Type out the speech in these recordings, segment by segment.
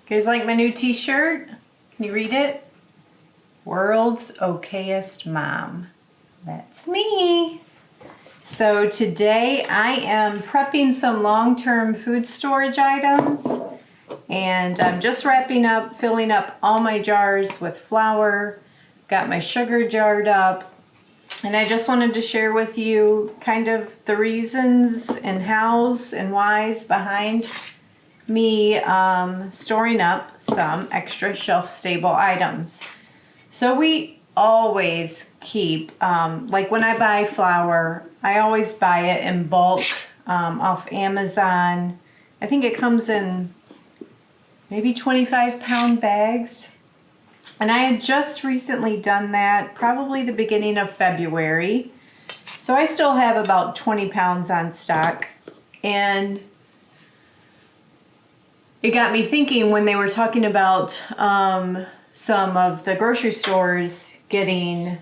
You guys like my new t-shirt? Can you read it? World's okayest mom. That's me. So today I am prepping some long-term food storage items, and I'm just wrapping up, filling up all my jars with flour. Got my sugar jarred up, and I just wanted to share with you kind of the reasons and hows and whys behind me storing up some extra shelf-stable items. So we always keep, like when I buy flour, I always buy it in bulk off Amazon. I think it comes in maybe 25-pound bags. And I had just recently done that, probably the beginning of February. So I still have about 20 pounds on stock. And it got me thinking when they were talking about some of the grocery stores getting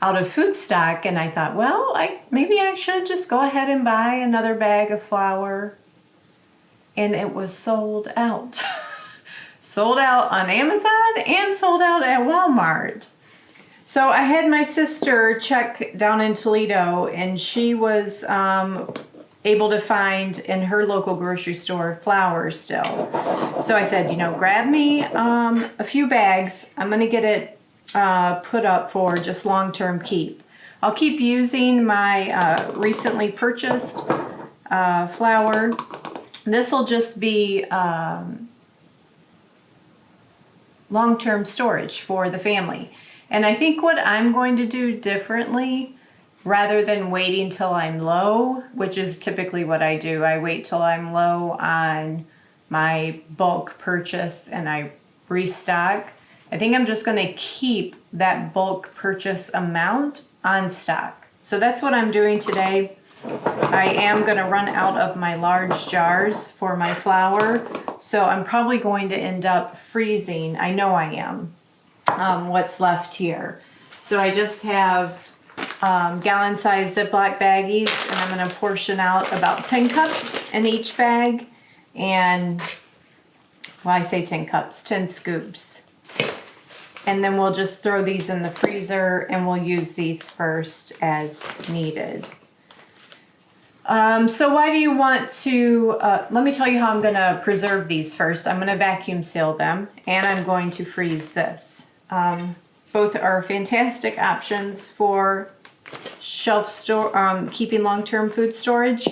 out of food stock, and I thought, well, maybe I should just go ahead and buy another bag of flour. And it was sold out. Sold out on Amazon and sold out at Walmart. So I had my sister check down in Toledo, and she was able to find in her local grocery store flour still. So I said, grab me a few bags. I'm gonna get it put up for just long-term keep. I'll keep using my recently purchased flour. This will just be long-term storage for the family. And I think what I'm going to do differently, rather than waiting till I'm low, which is typically what I do, I wait till I'm low on my bulk purchase and I restock. I think I'm just gonna keep that bulk purchase amount on stock. So that's what I'm doing today. I am gonna run out of my large jars for my flour, so I'm probably going to end up freezing, I know I am, what's left here. So I just have gallon-sized Ziploc baggies, and I'm going to portion out about 10 cups in each bag, and, well, I say 10 cups, 10 scoops. And then we'll just throw these in the freezer, and we'll use these first as needed. So why do you want to, let me tell you how I'm going to preserve these first. I'm going to vacuum seal them, and I'm going to freeze this. Both are fantastic options for shelf store, keeping long-term food storage.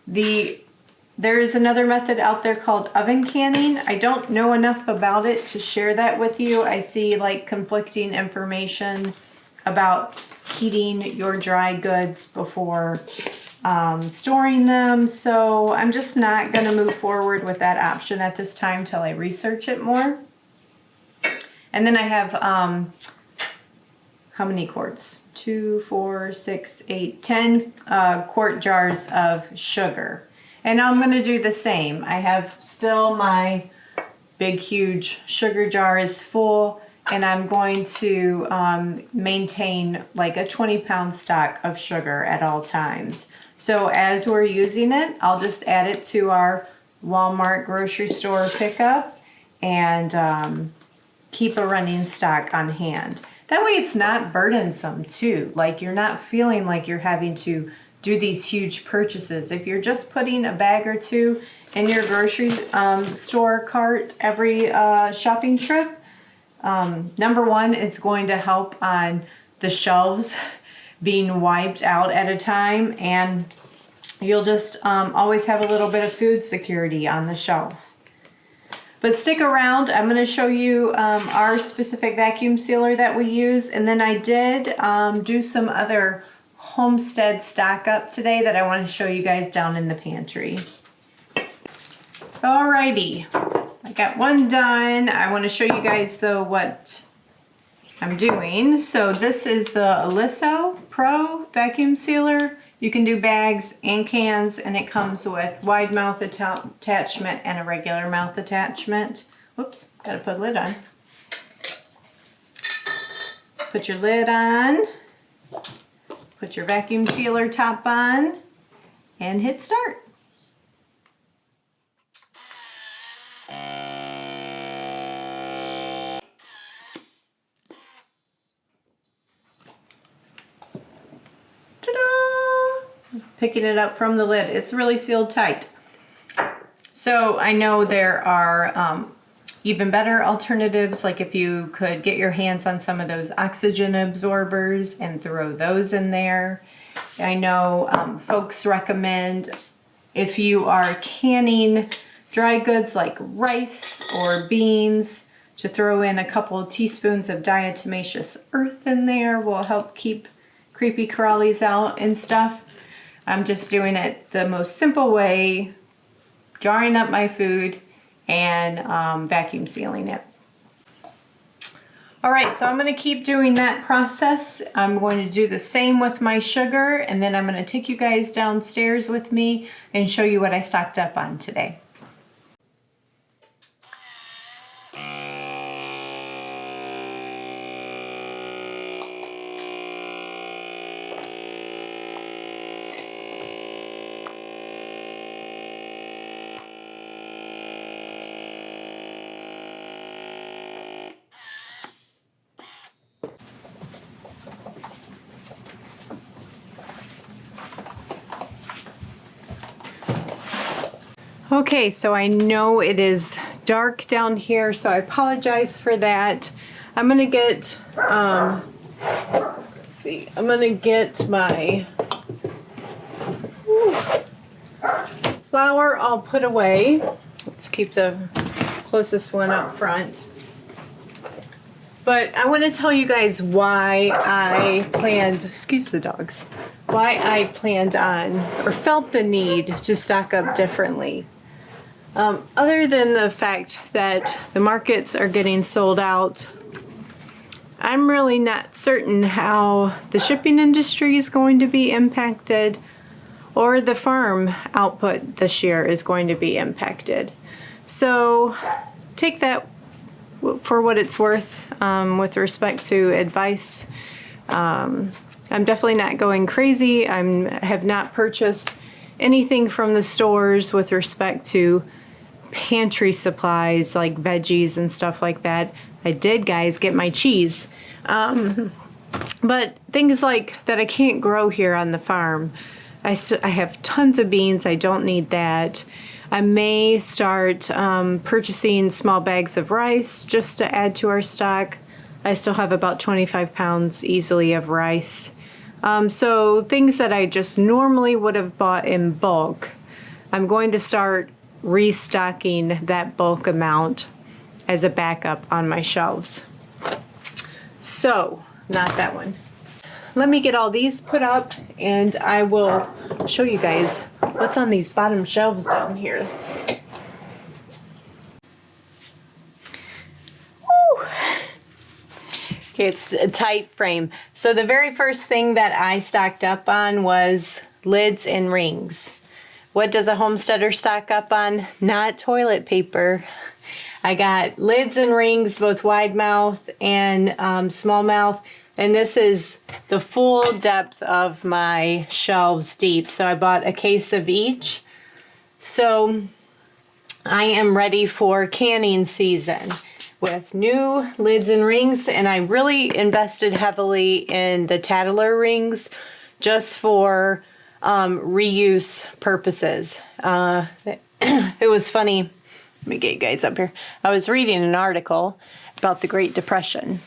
There is another method out there called oven canning. I don't know enough about it to share that with you. I see like conflicting information about heating your dry goods before storing them. So I'm just not going to move forward with that option at this time till I research it more. And then I have, how many quarts? 2, 4, 6, 8, 10 quart jars of sugar. And I'm going to do the same. I have still my big, huge sugar jar is full, and I'm going to maintain like a 20-pound stock of sugar at all times. So as we're using it, I'll just add it to our Walmart grocery store pickup and keep a running stock on hand. That way it's not burdensome too. Like you're not feeling like you're having to do these huge purchases. If you're just putting a bag or two in your grocery store cart every shopping trip, number one, it's going to help on the shelves being wiped out at a time, and you'll just always have a little bit of food security on the shelf. But stick around, I'm going to show you our specific vacuum sealer that we use, and then I did do some other Homestead stock up today that I want to show you guys down in the pantry. Alrighty, I got one done. I want to show you guys though what I'm doing. So this is the Aliso Pro vacuum sealer. You can do bags and cans, and it comes with wide mouth attachment and a regular mouth attachment. Whoops, gotta put a lid on. Put your lid on, put your vacuum sealer top on, and hit start. picking it up from the lid. It's really sealed tight. So I know there are even better alternatives, like if you could get your hands on some of those oxygen absorbers and throw those in there. I know folks recommend, if you are canning dry goods like rice or beans, to throw in a couple of teaspoons of diatomaceous earth in there. Will help keep creepy crawlies out and stuff. I'm just doing it the most simple way, jarring up my food and vacuum sealing it. All right, so I'm going to keep doing that process. I'm going to do the same with my sugar, and then I'm going to take you guys downstairs with me and show you what I stocked up on today. Okay, so I know it is dark down here, so I apologize for that. I'm gonna get, let's see, I'm gonna get my flour all put away. Let's keep the closest one up front. But I want to tell you guys why I planned, excuse the dogs, why I planned on or felt the need to stock up differently. Other than the fact that the markets are getting sold out, I'm really not certain how the shipping industry is going to be impacted or the farm output this year is going to be impacted. So take that for what it's worth with respect to advice. I'm definitely not going crazy. I have not purchased anything from the stores with respect to pantry supplies like veggies and stuff like that. I did, guys, get my cheese. But things like that I can't grow here on the farm. I have tons of beans. I don't need that. I may start purchasing small bags of rice just to add to our stock. I still have about 25 pounds easily of rice. So things that I just normally would have bought in bulk, I'm going to start restocking that bulk amount as a backup on my shelves. So, not that one. Let me get all these put up and I will show you guys what's on these bottom shelves down here. Woo! Okay, it's a tight frame. So the very first thing that I stocked up on was lids and rings. What does a homesteader stock up on? Not toilet paper. I got lids and rings, both wide mouth and small mouth. And this is the full depth of my shelves deep. So I bought a case of each. So I am ready for canning season with new lids and rings. And I really invested heavily in the Tattler rings just for reuse purposes. It was funny. Let me get you guys up here. I was reading an article about the Great Depression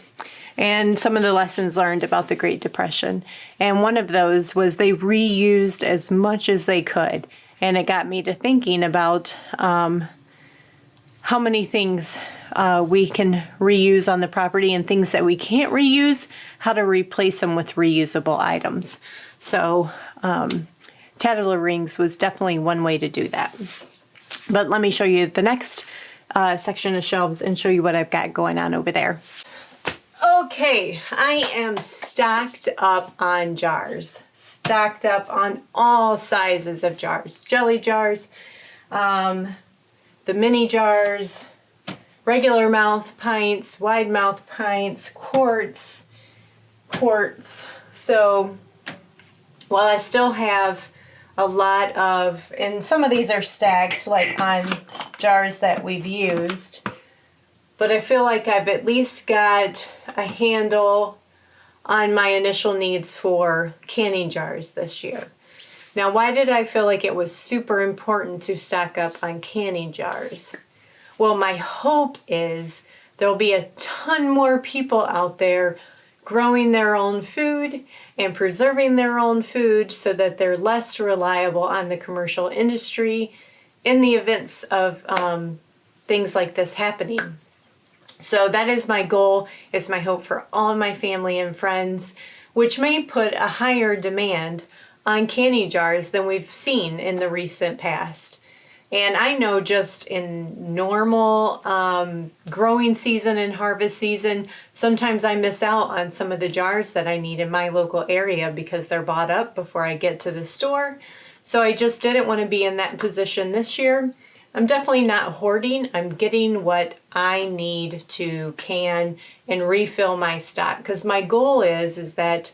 and some of the lessons learned about the Great Depression. And one of those was they reused as much as they could. And it got me to thinking about how many things we can reuse on the property and things that we can't reuse, how to replace them with reusable items. So Tattler rings was definitely one way to do that. But let me show you the next section of shelves and show you what I've got going on over there. Okay, I am stocked up on jars. Stocked up on all sizes of jars. Jelly jars, the mini jars, regular mouth pints, wide mouth pints, quarts. So while I still have a lot of, and some of these are stacked like on jars that we've used, but I feel like I've at least got a handle on my initial needs for canning jars this year. Now, why did I feel like it was super important to stock up on canning jars? Well, my hope is there'll be a ton more people out there growing their own food and preserving their own food so that they're less reliable on the commercial industry in the events of things like this happening. So that is my goal. It's my hope for all of my family and friends, which may put a higher demand on canning jars than we've seen in the recent past. And I know just in normal growing season and harvest season, sometimes I miss out on some of the jars that I need in my local area because they're bought up before I get to the store. So I just didn't want to be in that position this year. I'm definitely not hoarding. I'm getting what I need to can and refill my stock, because my goal is that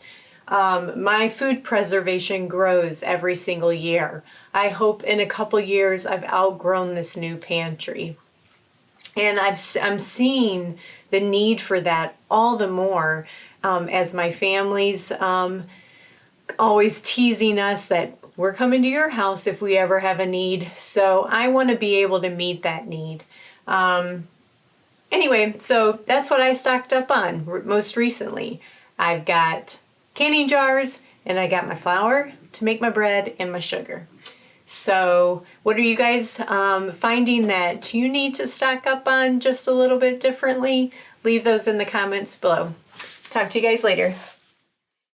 my food preservation grows every single year. I hope in a couple years I've outgrown this new pantry. And I'm seeing the need for that all the more as my family's always teasing us that we're coming to your house if we ever have a need. So I want to be able to meet that need. Anyway, so that's what I stocked up on most recently. I've got canning jars and I got my flour to make my bread and my sugar. So what are you guys finding that you need to stock up on just a little bit differently? Leave those in the comments below. Talk to you guys later.